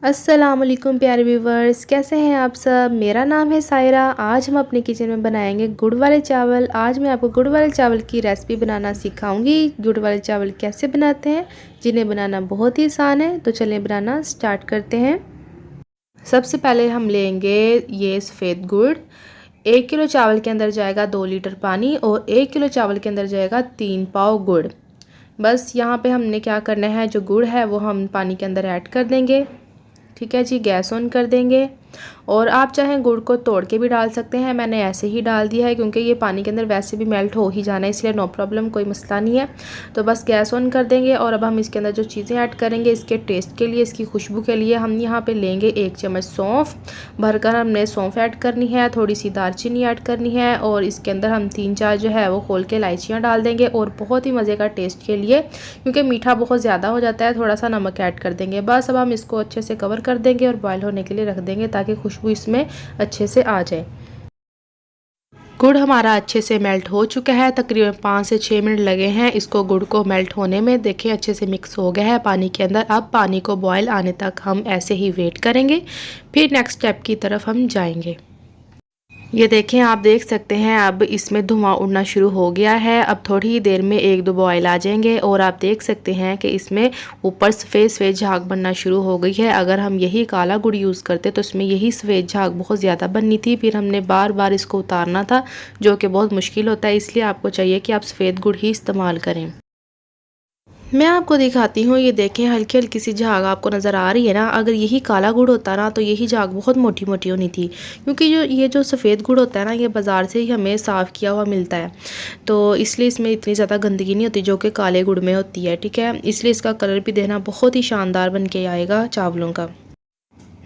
अस्सलामुअलैकुम प्यारे व्यूवर्स, कैसे हैं आप सब। मेरा नाम है सायरा। आज हम अपने किचन में बनाएंगे गुड़ वाले चावल। आज मैं आपको गुड़ वाले चावल की रेसिपी बनाना सिखाऊंगी। गुड़ वाले चावल कैसे बनाते हैं, जिन्हें बनाना बहुत ही आसान है। तो चलिए बनाना स्टार्ट करते हैं। सबसे पहले हम लेंगे ये सफ़ेद गुड़। 1 किलो चावल के अंदर जाएगा 2 लीटर पानी और 1 किलो चावल के अंदर जाएगा 3 पाव गुड़। बस यहाँ पे हमने क्या करना है, जो गुड़ है वो हम पानी के अंदर ऐड कर देंगे। ठीक है जी, गैस ऑन कर देंगे। और आप चाहें गुड़ को तोड़ के भी डाल सकते हैं, मैंने ऐसे ही डाल दिया है क्योंकि ये पानी के अंदर वैसे भी मेल्ट हो ही जाना है, इसलिए नो प्रॉब्लम, कोई मसला नहीं है। तो बस गैस ऑन कर देंगे। और अब हम इसके अंदर जो चीज़ें ऐड करेंगे इसके टेस्ट के लिए, इसकी खुशबू के लिए, हम यहाँ पे लेंगे 1 चम्मच सौंफ भरकर। हमने सौंफ ऐड करनी है, थोड़ी सी दालचीनी ऐड करनी है और इसके अंदर हम 3-4 जो है वो खोल के इलायचियाँ डाल देंगे। और बहुत ही मज़े का टेस्ट के लिए, क्योंकि मीठा बहुत ज़्यादा हो जाता है, थोड़ा सा नमक ऐड कर देंगे। बस अब हम इसको अच्छे से कवर कर देंगे और बॉयल होने के लिए रख देंगे ताकि खुशबू इसमें अच्छे से आ जाए। गुड़ हमारा अच्छे से मेल्ट हो चुका है, तकरीबन 5 से 6 मिनट लगे हैं इसको गुड़ को मेल्ट होने में। देखिए अच्छे से मिक्स हो गया है पानी के अंदर। अब पानी को बॉयल आने तक हम ऐसे ही वेट करेंगे, फिर नेक्स्ट स्टेप की तरफ हम जाएंगे। ये देखें, आप देख सकते हैं अब इसमें धुआं उड़ना शुरू हो गया है। अब थोड़ी ही देर में 1-2 बॉयल आ जाएंगे और आप देख सकते हैं कि इसमें ऊपर सफ़ेद सफ़ेद झाग बनना शुरू हो गई है। अगर हम यही काला गुड़ यूज़ करते तो इसमें यही सफ़ेद झाग बहुत ज़्यादा बननी थी, फिर हमने बार बार इसको उतारना था, जो कि बहुत मुश्किल होता है। इसलिए आपको चाहिए कि आप सफ़ेद गुड़ ही इस्तेमाल करें। मैं आपको दिखाती हूँ, ये देखें हल्की हल्की सी झाग आपको नज़र आ रही है ना। अगर यही काला गुड़ होता ना तो यही झाग बहुत मोटी मोटी होनी थी, क्योंकि ये जो सफ़ेद गुड़ होता है ना, ये बाज़ार से ही हमें साफ़ किया हुआ मिलता है, तो इसलिए इसमें इतनी ज़्यादा गंदगी नहीं होती जो कि काले गुड़ में होती है। ठीक है, इसलिए इसका कलर भी देना बहुत ही शानदार बन के आएगा चावलों का।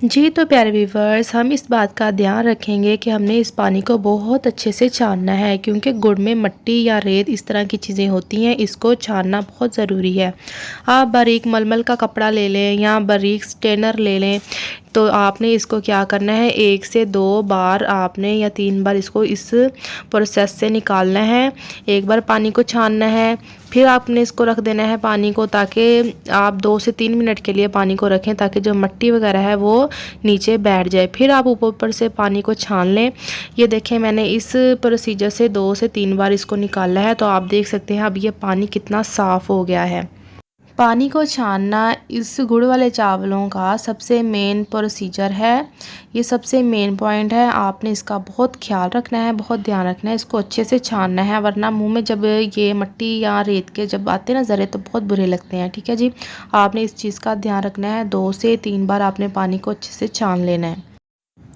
जी तो प्यारे व्यूवर्स, हम इस बात का ध्यान रखेंगे कि हमने इस पानी को बहुत अच्छे से छानना है, क्योंकि गुड़ में मिट्टी या रेत इस तरह की चीज़ें होती हैं, इसको छानना बहुत ज़रूरी है। आप बारीक मलमल का कपड़ा ले लें या बारीक स्ट्रेनर ले लें, तो आपने इसको क्या करना है, 1 से 2 बार आपने या 3 बार इसको इस प्रोसेस से निकालना है। एक बार पानी को छानना है, फिर आपने इसको रख देना है पानी को, ताकि आप 2 से 3 मिनट के लिए पानी को रखें ताकि जो मिट्टी वगैरह है वो नीचे बैठ जाए। फिर आप ऊपर से पानी को छान लें। ये देखें, मैंने इस प्रोसीजर से 2 से 3 बार इसको निकाला है, तो आप देख सकते हैं अब ये पानी कितना साफ़ हो गया है। पानी को छानना इस गुड़ वाले चावलों का सबसे मेन प्रोसीजर है, ये सबसे मेन पॉइंट है। आपने इसका बहुत ख्याल रखना है, बहुत ध्यान रखना है, इसको अच्छे से छानना है, वरना मुंह में जब ये मिट्टी या रेत के जब आते हैं ना ज़रे, तो बहुत बुरे लगते हैं। ठीक है जी, आपने इस चीज़ का ध्यान रखना है। 2 से 3 बार आपने पानी को अच्छे से छान लेना है।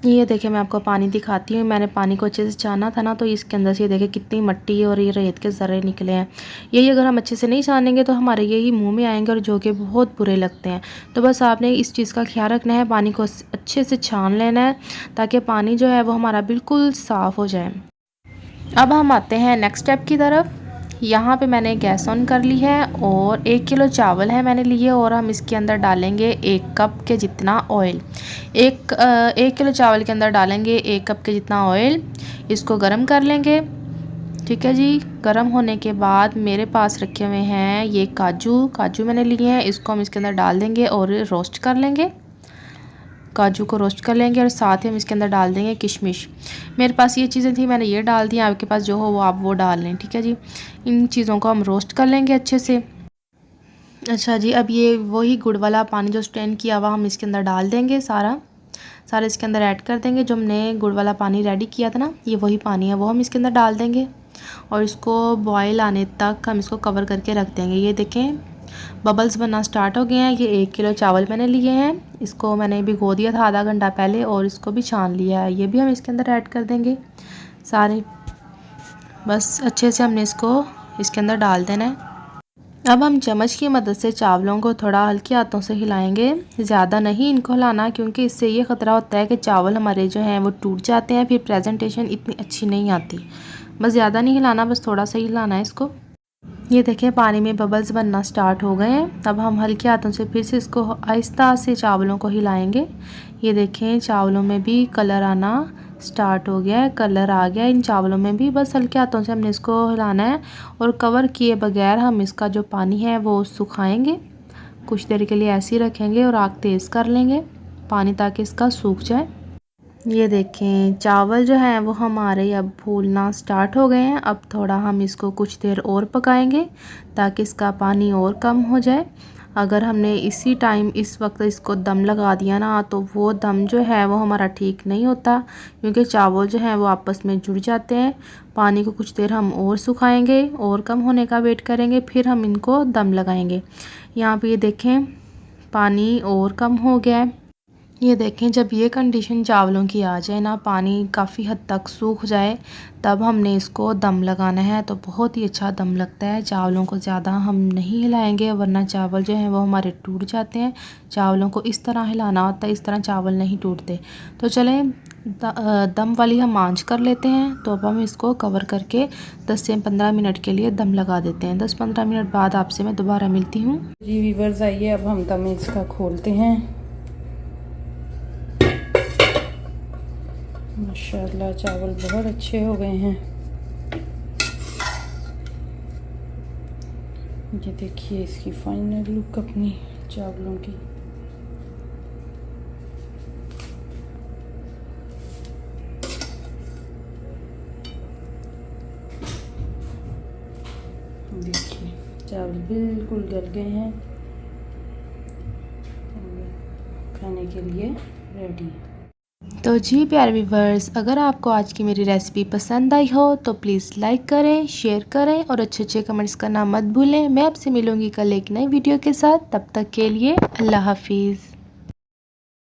ये देखिए, मैं आपको पानी दिखाती हूँ। मैंने पानी को अच्छे से छाना था ना, तो इसके अंदर से ये देखिए कितनी मिट्टी और ये रेत के ज़र्रे निकले हैं। यही अगर हम अच्छे से नहीं छानेंगे तो हमारे यही मुंह में आएंगे और जो कि बहुत बुरे लगते हैं। तो बस आपने इस चीज़ का ख्याल रखना है, पानी को अच्छे से छान लेना है ताकि पानी जो है वो हमारा बिल्कुल साफ़ हो जाए। अब हम आते हैं नेक्स्ट स्टेप की तरफ। यहाँ पे मैंने गैस ऑन कर ली है और 1 किलो चावल है मैंने लिए, और हम इसके अंदर डालेंगे 1 कप के जितना ऑयल। 1 किलो चावल के अंदर डालेंगे 1 कप के जितना ऑयल। इसको गर्म कर लेंगे। ठीक है जी, गर्म होने के बाद मेरे पास रखे हुए हैं ये काजू मैंने लिए हैं, इसको हम इसके अंदर डाल देंगे और रोस्ट कर लेंगे। काजू को रोस्ट कर लेंगे और साथ ही हम इसके अंदर डाल देंगे किशमिश। मेरे पास ये चीज़ें थी, मैंने ये डाल दी, आपके पास जो हो वो आप वो डाल लें। ठीक है जी, इन चीज़ों को हम रोस्ट कर लेंगे अच्छे से। अच्छा जी, अब ये वही गुड़ वाला पानी जो स्ट्रेन किया हुआ हम इसके अंदर डाल देंगे, सारा इसके अंदर ऐड कर देंगे। जो हमने गुड़ वाला पानी रेडी किया था ना, ये वही पानी है, वो हम इसके अंदर डाल देंगे और इसको बॉयल आने तक हम इसको कवर करके रख देंगे। ये देखें बबल्स बनना स्टार्ट हो गए हैं। ये 1 किलो चावल मैंने लिए हैं, इसको मैंने भिगो दिया था आधा घंटा पहले और इसको भी छान लिया है। ये भी हम इसके अंदर ऐड कर देंगे सारे। बस अच्छे से हमने इसको इसके अंदर डाल देना है। अब हम चम्मच की मदद से चावलों को थोड़ा हल्के हाथों से हिलाएंगे, ज़्यादा नहीं इनको हिलाना, क्योंकि इससे ये ख़तरा होता है कि चावल हमारे जो हैं वो टूट जाते हैं, फिर प्रेजेंटेशन इतनी अच्छी नहीं आती। बस ज़्यादा नहीं हिलाना, बस थोड़ा सा ही हिलाना है इसको। ये देखें, पानी में बबल्स बनना स्टार्ट हो गए हैं। अब हम हल्के हाथों से फिर से इसको आहिस्ता से चावलों को हिलाएंगे। ये देखें, चावलों में भी कलर आना स्टार्ट हो गया है, कलर आ गया इन चावलों में भी। बस हल्के हाथों से हमने इसको हिलाना है और कवर किए बगैर हम इसका जो पानी है वो सुखाएंगे। कुछ देर के लिए ऐसे ही रखेंगे और आग तेज़ कर लेंगे। पानी ताकि इसका सूख जाए। ये देखें चावल जो है वो हमारे अब फूलना स्टार्ट हो गए हैं। अब थोड़ा हम इसको कुछ देर और पकाएंगे ताकि इसका पानी और कम हो जाए। अगर हमने इसी टाइम इस वक्त इसको दम लगा दिया ना तो वो दम जो है वो हमारा ठीक नहीं होता, क्योंकि चावल जो है वो आपस में जुड़ जाते हैं। पानी को कुछ देर हम और सुखाएंगे और कम होने का वेट करेंगे, फिर हम इनको दम लगाएंगे। यहाँ पे ये देखें पानी और कम हो गया है। ये देखें जब ये कंडीशन चावलों की आ जाए ना, पानी काफ़ी हद तक सूख जाए, तब हमने इसको दम लगाना है। तो बहुत ही अच्छा दम लगता है। चावलों को ज़्यादा हम नहीं हिलाएंगे वरना चावल जो हैं वो हमारे टूट जाते हैं। चावलों को इस तरह हिलाना होता है, इस तरह चावल नहीं टूटते। तो चलें दम वाली हम आंच कर लेते हैं। तो अब हम इसको कवर करके 10 से 15 मिनट के लिए दम लगा देते हैं। 10-15 मिनट बाद आपसे मैं दोबारा मिलती हूँ। जी वीवर्स, आइए अब हम दम इसका खोलते हैं। माशाल्लाह चावल बहुत अच्छे हो गए हैं। ये देखिए इसकी फाइनल लुक अपनी चावलों की। देखिए चावल बिल्कुल गल गए हैं, खाने के लिए रेडी है। तो जी प्यारे व्यूवर्स, अगर आपको आज की मेरी रेसिपी पसंद आई हो तो प्लीज़ लाइक करें, शेयर करें और अच्छे कमेंट्स करना मत भूलें। मैं आपसे मिलूँगी कल एक नई वीडियो के साथ। तब तक के लिए अल्लाह हाफिज़।